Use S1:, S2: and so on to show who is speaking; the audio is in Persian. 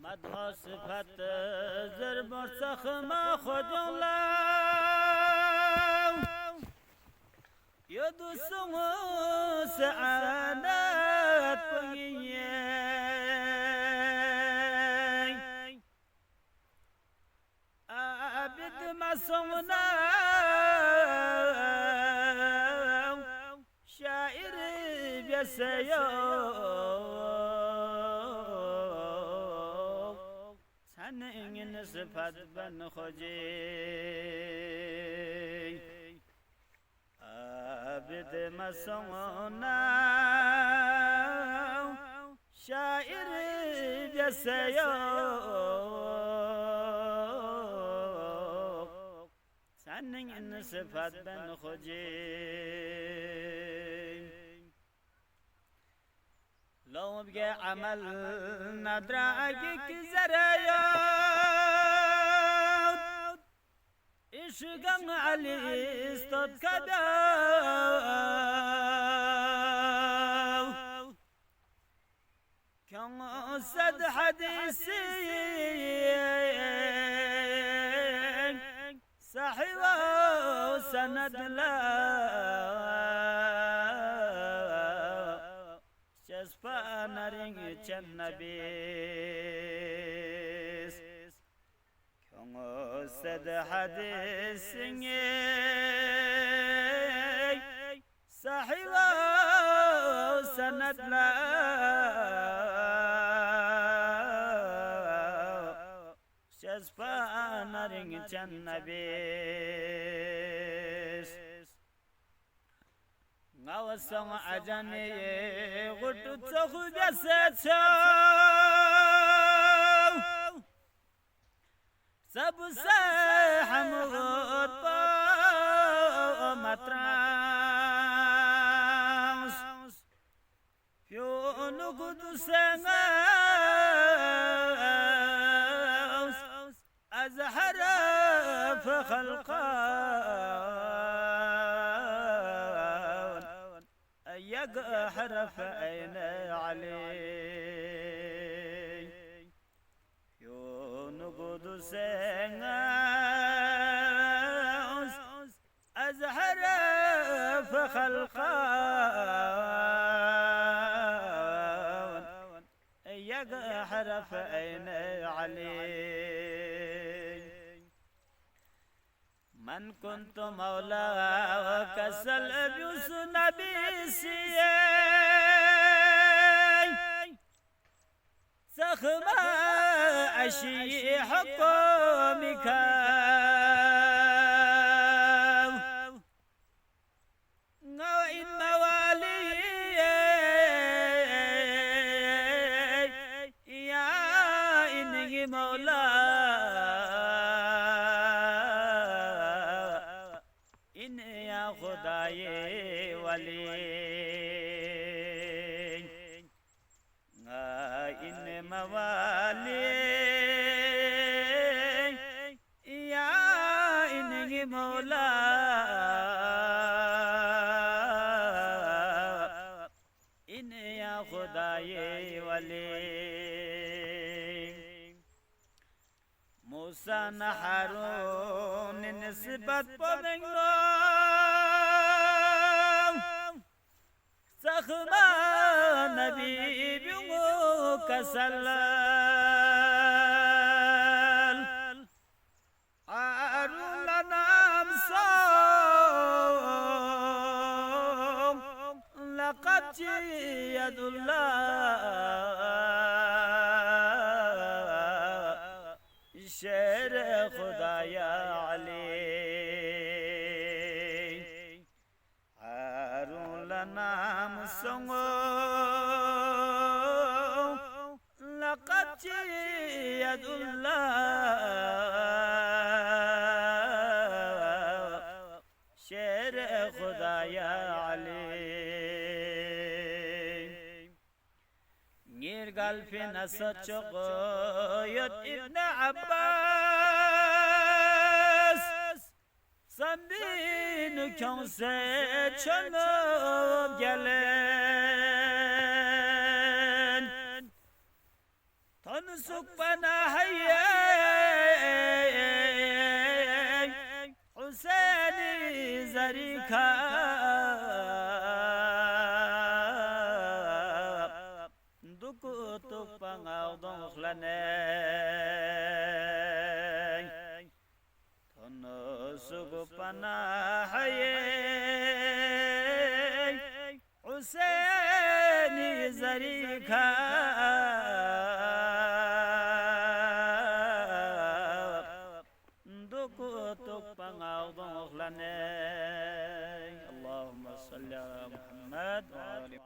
S1: مدها صفت زر برسخ ما خودم لو یدو سمو سعادت بگیه عبد مسمنا شاعر بیسیو سنین صفت بن خوجی عبد مسمنا شاعر بیسیو سنین صفت بن خوجی لو بقى عمل ندراجك زريات إشقم علي استد كدا كم أسد حديثي صحيح سند لا نرینگ چند بیس کنو سد حدیثی صحیح سند لا شسپا نرینگ چند بیس غوصم عجني غد تخذ ستو سبسح مغط متراس يون قدس أزهر فخلقا حرف أين علي يون قدس أزهر فخلقا حرف أين علي من كنت مولا وكسل أبيوس نبيسي سخما أشي حكمك وإن موالي يا إني مولا خدای ولی این موالی یا این مولا این یا خدای ولی موسی نحرون نسبت پدنگو سخما نبی بیو کسلل عارون لنام صوم لقد جيد الله شعر خدایا علی نام سنگو لقد جيد الله شعر خدایا علی نيرقل في نسط شقويت ابن عباس سبين كونسي چنوب گلن تن سوق پناهی حسینی زریکا دکو تو پناو دون خلنه تن سوق پناهی حسینی زریکا اللهم صل على محمد وعلى